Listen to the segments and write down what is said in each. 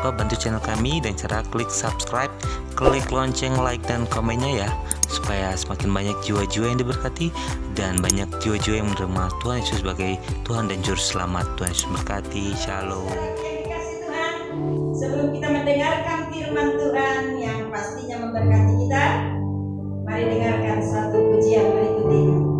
lupa bantu channel kami dan cara klik subscribe, klik lonceng, like, dan komennya ya, supaya semakin banyak jiwa-jiwa yang diberkati dan banyak jiwa-jiwa yang menerima Tuhan Yesus sebagai Tuhan dan Juru Selamat. Tuhan Yesus berkati. Shalom. Dikasih Tuhan, sebelum kita mendengarkan firman Tuhan yang pastinya memberkati kita, mari dengarkan satu pujian berikut ini.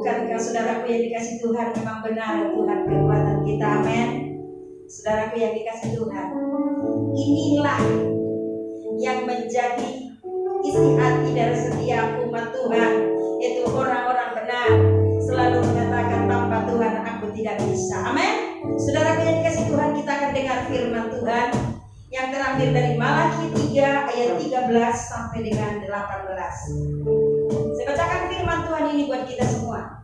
Bukankah saudaraku yang dikasih Tuhan, memang benar Tuhan kekuatan kita, amin. Saudaraku yang dikasih Tuhan, inilah yang menjadi isi hati dari setiap umat Tuhan, yaitu orang-orang benar selalu mengatakan tanpa Tuhan aku tidak bisa, amin. Saudaraku yang dikasih Tuhan, kita akan dengar firman Tuhan yang terambil dari Malaki 3 ayat 13 sampai dengan 18. Saya bacakan firman Tuhan ini buat kita semua.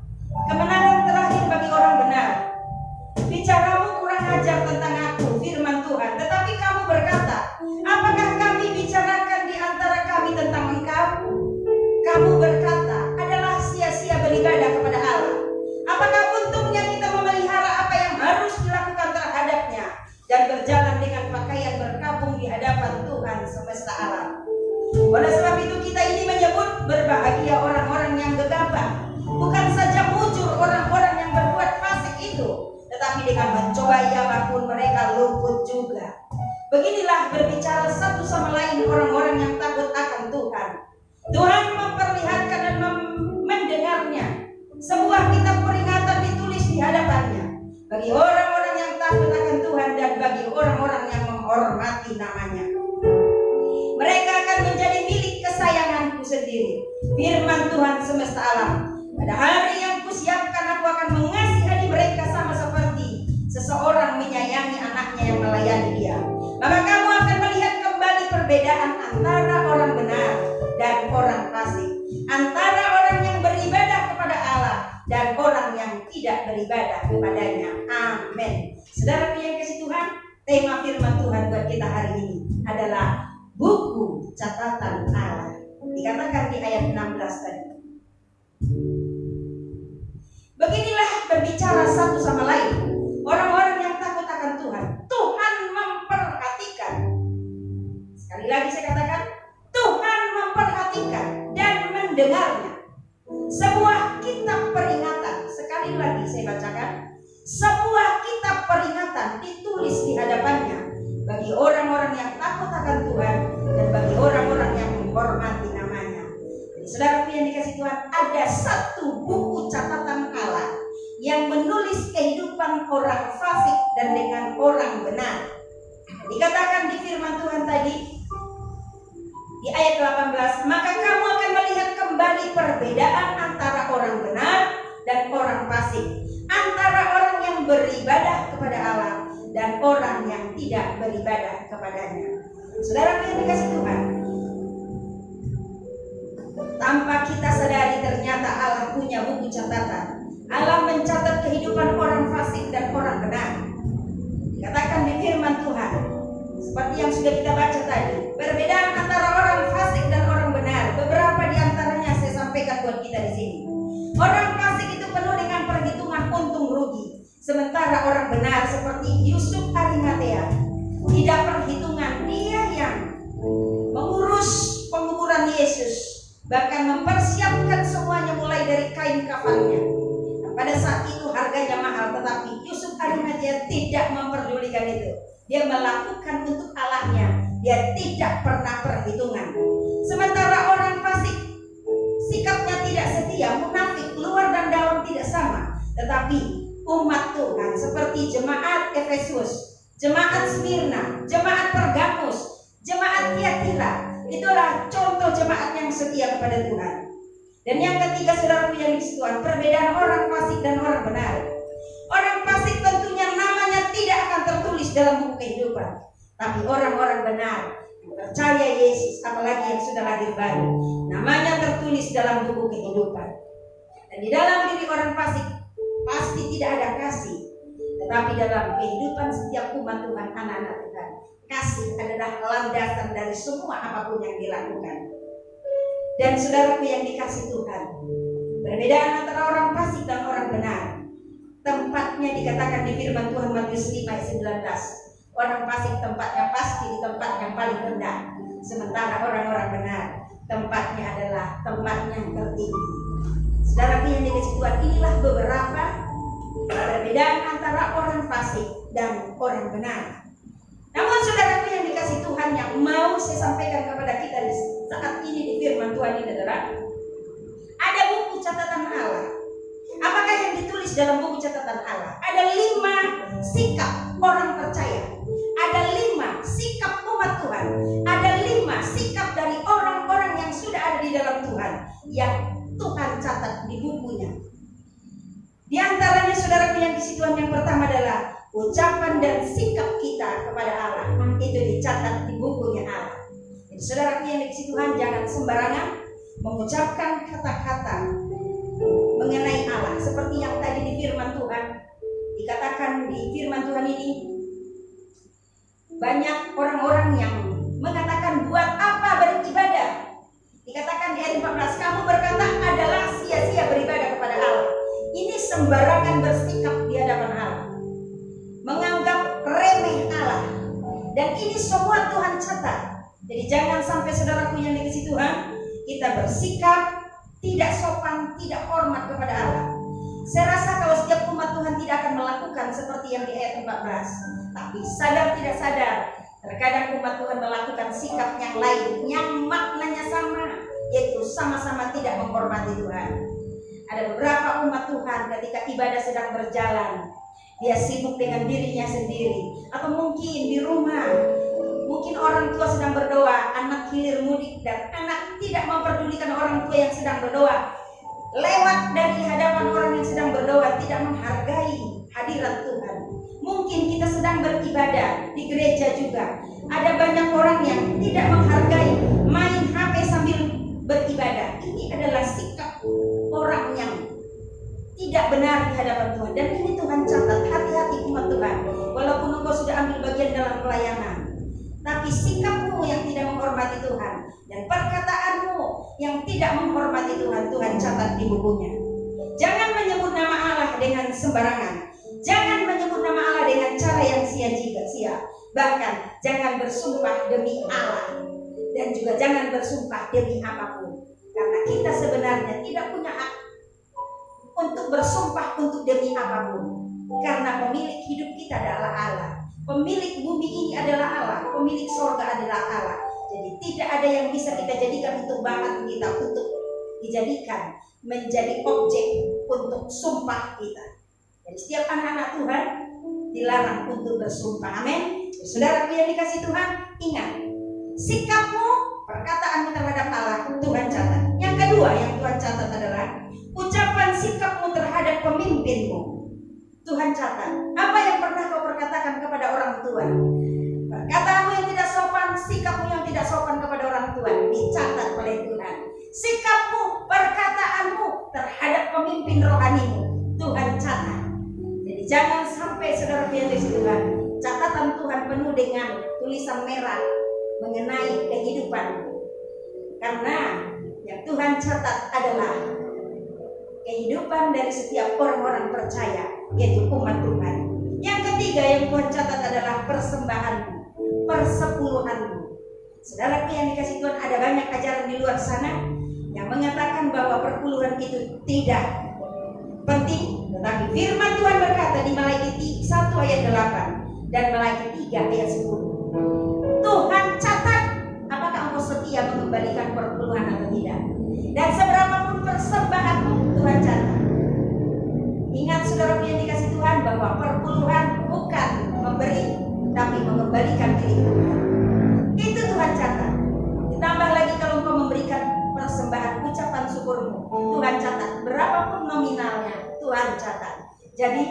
Kemenangan terakhir bagi orang benar. Bicaramu kurang ajar tentang aku, firman Tuhan, tetapi kamu berkata, apakah kami bicarakan di antara kami tentang engkau? Kamu berkata, adalah sia-sia beribadah kepada Allah. Apakah untungnya kita memelihara apa yang harus dilakukan terhadapnya dan berjalan dengan pakaian berkabung di hadapan swabayala pun mereka luput juga. Beginilah berbicara satu sama lain orang-orang yang takut akan Tuhan. Tuhan memperlihatkan dan mendengarnya sebuah kitab peringatan ditulis di hadapannya bagi orang-orang yang takut akan Tuhan dan bagi orang-orang yang menghormati namanya. Mereka akan menjadi milik kesayanganku sendiri, firman Tuhan semesta alam. Pada hari yang kusiapkan aku akan mengasihani mereka sama seperti seseorang menyayangi anaknya yang melayani dia. Maka kamu akan melihat kembali perbedaan antara orang benar dan orang fasik, antara orang yang beribadah kepada Allah dan orang yang tidak beribadah kepadanya. Amin. Saudara yang kasih Tuhan, tema firman Tuhan buat kita hari ini adalah buku catatan Allah. Dikatakan di ayat 16 tadi. Beginilah berbicara satu sama lain orang-orang yang takut akan Tuhan. Tuhan memperhatikan. Sekali lagi saya katakan, Tuhan memperhatikan dan mendengarnya. Sebuah kitab peringatan. Sekali lagi saya bacakan. Sebuah kitab peringatan ditulis di hadapannya bagi orang-orang yang takut akan Tuhan dan bagi orang-orang yang menghormati namanya. Jadi saudaraku yang dikasih Tuhan, ada satu buku catatan Allah yang menulis kehidupan orang fasik dan dengan orang benar. Dikatakan di firman Tuhan tadi di ayat 18, maka kamu akan melihat kembali perbedaan antara orang benar dan orang fasik, antara orang yang beribadah kepada Allah dan orang yang tidak beribadah kepadanya. Saudara yang dikasih Tuhan, tanpa kita sadari ternyata Allah punya buku catatan. Allah mencatat kehidupan orang fasik dan orang benar. Dikatakan di firman Tuhan, seperti yang sudah kita baca tadi, perbedaan antara orang fasik dan orang benar. Beberapa di antaranya saya sampaikan buat kita di sini. Orang fasik itu penuh dengan perhitungan untung rugi, sementara orang benar seperti Yusuf Arimatea tidak perhitungan. Dia yang mengurus penguburan Yesus, bahkan mempersiapkan semuanya mulai dari kain kafannya. Pada saat itu harganya mahal, tetapi Yusuf Arimatea tidak memperdulikan itu. Dia melakukan untuk Allahnya. Dia tidak pernah perhitungan. Sementara orang fasik sikapnya tidak setia, munafik, luar dan dalam tidak sama. Tetapi umat Tuhan seperti jemaat Efesus, jemaat Smyrna, jemaat Pergamus, jemaat Tiatira, itulah contoh jemaat yang setia kepada Tuhan. Dan yang ketiga, saudaraku yang dikasihi Tuhan, perbedaan orang fasik dan orang benar. Orang fasik tentunya namanya tidak akan tertulis dalam buku kehidupan, tapi orang-orang benar yang percaya Yesus, apalagi yang sudah lahir baru, namanya tertulis dalam buku kehidupan. Dan di dalam diri orang fasik pasti tidak ada kasih, tetapi dalam kehidupan setiap umat Tuhan, anak-anak Tuhan, kasih adalah landasan dari semua apapun yang dilakukan. Dan saudaraku yang dikasih Tuhan, perbedaan antara orang fasik dan orang benar, tempatnya dikatakan di firman Tuhan Matius 5 ayat 19. Orang fasik tempatnya pasti di tempat yang paling rendah, sementara orang-orang benar tempatnya adalah tempat yang tertinggi. Saudaraku yang dikasih Tuhan, inilah beberapa perbedaan antara orang fasik dan orang benar. Namun saudaraku yang dikasih Tuhan, yang mau saya sampaikan kepada kita di saat ini di firman Tuhan ini adalah ada buku catatan Allah. Apakah yang ditulis dalam buku catatan Allah? Ada 5 sikap orang percaya, ada 5 sikap umat Tuhan, ada 5 sikap dari orang-orang yang sudah ada di dalam Tuhan yang Tuhan catat di bukunya. Di antaranya saudaraku yang dikasih Tuhan, yang pertama adalah ucapan dan sikap kita kepada Allah. Itu dicatat di bukunya Allah. Jadi saudaraku yang dikasih Tuhan, jangan sembarangan mengucapkan kata-kata mengenai Allah. Seperti yang tadi di firman Tuhan dikatakan, di firman Tuhan ini banyak orang-orang yang mengatakan, buat apa beribadah? Dikatakan di ayat 14, kamu berkata adalah sia-sia beribadah kepada Allah. Ini sembarangan bersikap di hadapan Allah, menganggap remeh Allah. Dan ini semua Tuhan catat. Jadi jangan sampai saudaraku yang dikasihi Tuhan, kita bersikap tidak sopan, tidak hormat kepada Allah. Saya rasa kalau setiap umat umat Tuhan tidak akan melakukan seperti yang di ayat 14. Tapi sadar tidak sadar, terkadang umat Tuhan melakukan sikap yang lain yang maknanya sama, yaitu sama-sama tidak menghormati Tuhan. Ada beberapa umat Tuhan ketika ibadah sedang berjalan, dia sibuk dengan dirinya sendiri, atau mungkin di rumah, mungkin orang tua sedang berdoa, anak hilir mudik, dan anak tidak memperdulikan orang tua yang sedang berdoa. Lewat dari hadapan orang yang sedang berdoa, tidak menghargai hadirat Tuhan. Mungkin kita sedang beribadah di gereja juga, ada banyak orang yang tidak menghargai, main HP sambil beribadah. Ini adalah sikap orang yang tidak benar di hadapan Tuhan. Dan ini Tuhan catat, hati-hati umat Tuhan. Walaupun engkau sudah ambil bagian dalam pelayanan, tapi sikapmu yang tidak menghormati Tuhan dan perkataanmu yang tidak menghormati Tuhan, Tuhan catat di bukunya. Jangan menyebut nama Allah dengan sembarangan. Jangan menyebut nama Allah dengan cara yang sia-sia. Bahkan jangan bersumpah demi Allah, dan juga jangan bersumpah demi apapun. Karena kita sebenarnya tidak punya hak untuk bersumpah untuk demi apapun. Karena pemilik hidup kita adalah Allah. Pemilik bumi ini adalah Allah. Pemilik surga adalah Allah. Jadi tidak ada yang bisa kita jadikan untuk bahan kita, untuk dijadikan menjadi objek untuk sumpah kita. Jadi setiap anak-anak Tuhan dilarang untuk bersumpah. Amin. Saudara yang dikasih Tuhan, ingat, sikapmu, perkataanmu terhadap Allah, Tuhan catat. Yang kedua yang Tuhan catat adalah ucapan sikapmu terhadap pemimpinmu. Tuhan catat. Apa yang pernah kau perkatakan kepada orang tua? Perkataanmu yang tidak sopan, sikapmu yang tidak sopan kepada orang tua dicatat oleh Tuhan. Sikapmu, perkataanmu terhadap pemimpin rohanimu, Tuhan catat. Jadi jangan sampai saudara yang dikasihi Tuhan, catatan Tuhan penuh dengan tulisan merah mengenai kehidupanmu. Karena yang Tuhan catat adalah kehidupan dari setiap orang-orang percaya, yaitu umat Tuhan. Yang ketiga yang Tuhan catat adalah persembahanmu, persepuluhanmu. Saudara yang dikasih Tuhan, ada banyak ajaran di luar sana yang mengatakan bahwa perpuluhan itu tidak penting. Tetapi firman Tuhan berkata di Malaikat 1 ayat 8 dan Malaikat 3 ayat 10, Tuhan catat apakah engkau setia mengembalikan perpuluhan atau tidak. Dan seberapapun persembahanmu, Tuhan catat. Ingat saudara yang dikasih Tuhan, bahwa perpuluhan bukan memberi, tapi mengembalikan milik Tuhan. Itu Tuhan catat. Ditambah lagi kalau engkau memberikan persembahan ucapan syukurmu, Tuhan catat. Berapapun nominalnya, Tuhan catat. Jadi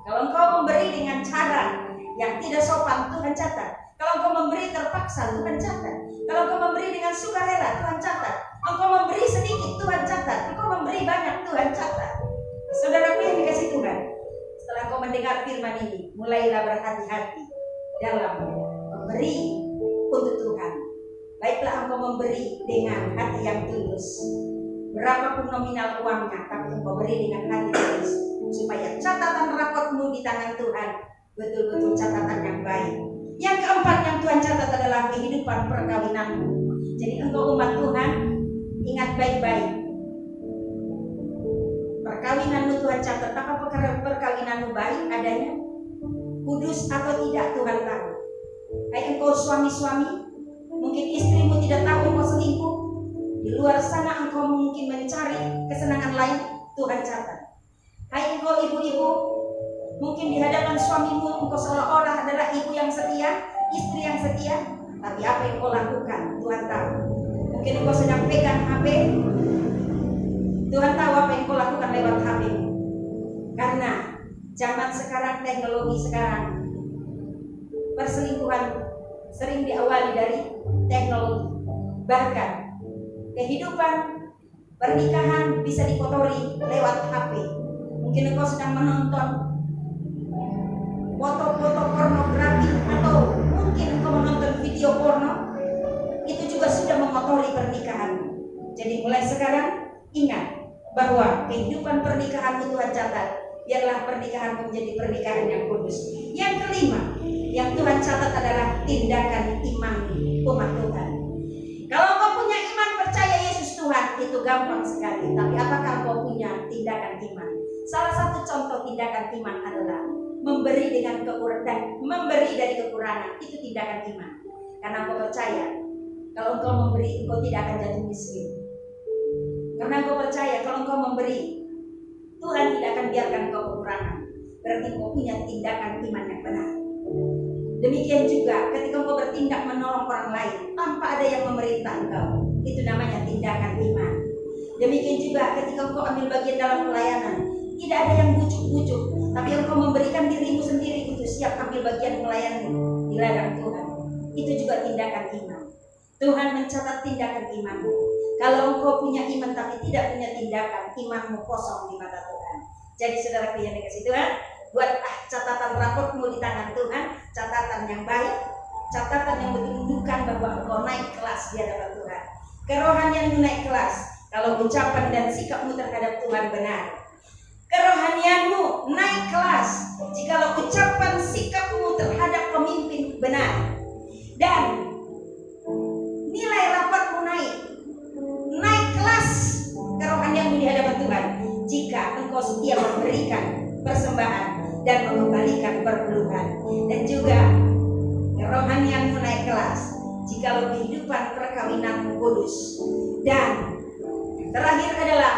kalau engkau memberi dengan cara yang tidak sopan, Tuhan catat. Kalau engkau memberi terpaksa, Tuhan catat. Kalau engkau memberi dengan sukarela, Tuhan catat. Engkau memberi sedikit, Tuhan catat. Engkau memberi banyak, Tuhan catat. Saudaraku yang dikasih Tuhan, setelah engkau mendengar firman ini, mulailah berhati-hati dalam memberi untuk Tuhan. Baiklah engkau memberi dengan hati yang tulus. Berapapun nominal uangnya, tapi engkau beri dengan hati tulus, supaya catatan raportmu di tangan Tuhan betul-betul catatan yang baik. Yang keempat yang Tuhan catat adalah kehidupan perkawinanmu. Jadi engkau umat Tuhan, ingat baik-baik. Perkawinanmu Tuhan catat. Apakah perkawinanmu baik adanya, kudus atau tidak, Tuhan tahu. Hai engkau suami-suami, mungkin istrimu tidak tahu engkau selingkuh. Di luar sana engkau mungkin mencari kesenangan lain, Tuhan catat. Hai engkau ibu-ibu, mungkin di hadapan suamimu engkau seolah-olah adalah ibu yang setia, istri yang setia, tapi apa yang kau lakukan, Tuhan tahu. Mungkin engkau sedang pegang HP, Tuhan tahu apa yang kau lakukan lewat HP. Karena zaman sekarang, teknologi sekarang, perselingkuhan sering diawali dari teknologi. Bahkan kehidupan pernikahan bisa dikotori lewat HP. Mungkin engkau sedang menonton foto-foto pornografi, atau mungkin engkau menonton video porno. Itu juga sudah mengotori pernikahan. Jadi mulai sekarang ingat bahwa kehidupan pernikahanmu Tuhan catat. Biarlah pernikahan menjadi pernikahan yang kudus. Yang kelima yang Tuhan catat adalah tindakan iman umat Tuhan. Kalau engkau punya iman percaya Yesus Tuhan, itu gampang sekali. Tapi apakah engkau punya tindakan iman? Salah satu contoh tindakan iman adalah memberi dengan kekurangan, memberi dari kekurangan. Itu tindakan iman. Karena engkau percaya kalau engkau memberi, engkau tidak akan jatuh miskin. Karena engkau percaya kalau engkau memberi, Tuhan tidak akan biarkan engkau kekurangan. Berarti engkau punya tindakan iman yang benar. Demikian juga ketika engkau bertindak menolong orang lain tanpa ada yang memerintah engkau, itu namanya tindakan iman. Demikian juga ketika engkau ambil bagian dalam pelayanan, tidak ada yang bujuk-bujuk, tapi engkau memberikan dirimu sendiri untuk siap ambil bagian melayani di ladang Tuhan. Itu juga tindakan iman. Tuhan mencatat tindakan imanmu. Kalau engkau punya iman tapi tidak punya tindakan, imanmu kosong di mata Tuhan. Jadi saudaraku yang dikasihi Tuhan, buatlah catatan raportmu di tangan Tuhan, catatan yang baik, catatan yang menunjukkan bahwa engkau naik kelas di hadapan Tuhan. Kerohanianmu naik kelas kalau ucapan dan sikapmu terhadap Tuhan benar. Kerohanianmu naik kelas jikalau ucapan sikapmu terhadap pemimpin benar. Dan nilai rapatmu naik kelas kerohanianmu di hadapan Tuhan jika engkau setia memberikan persembahan dan mengembalikan perpuluhan. Dan juga kerohanianmu naik kelas jikalau kehidupan perkawinanmu kudus. Dan yang terakhir adalah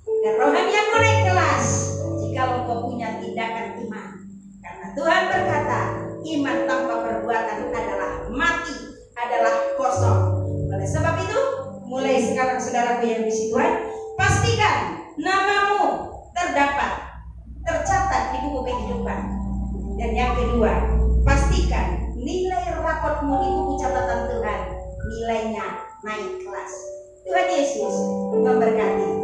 kerohanianmu naik kelas jikalau engkau punya tindakan iman. Karena Tuhan berkata, iman tanpa perbuatan adalah mati, adalah kosong. Oleh sebab itu, mulai sekarang saudaraku yang dikasihi Tuhan, pastikan namamu tercatat di buku kehidupan. Dan yang kedua, pastikan nilai raportmu di buku catatan Tuhan nilainya naik kelas. Tuhan Yesus memberkati.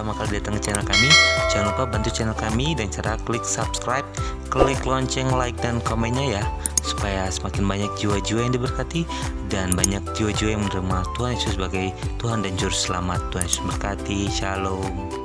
pertama kali datang ke channel kami, jangan lupa bantu channel kami dengan cara klik subscribe, klik lonceng, like, dan komennya ya, supaya semakin banyak jiwa-jiwa yang diberkati dan banyak jiwa-jiwa yang menerima Tuhan Yesus sebagai Tuhan dan Juru Selamat. Tuhan Yesus berkati. Shalom.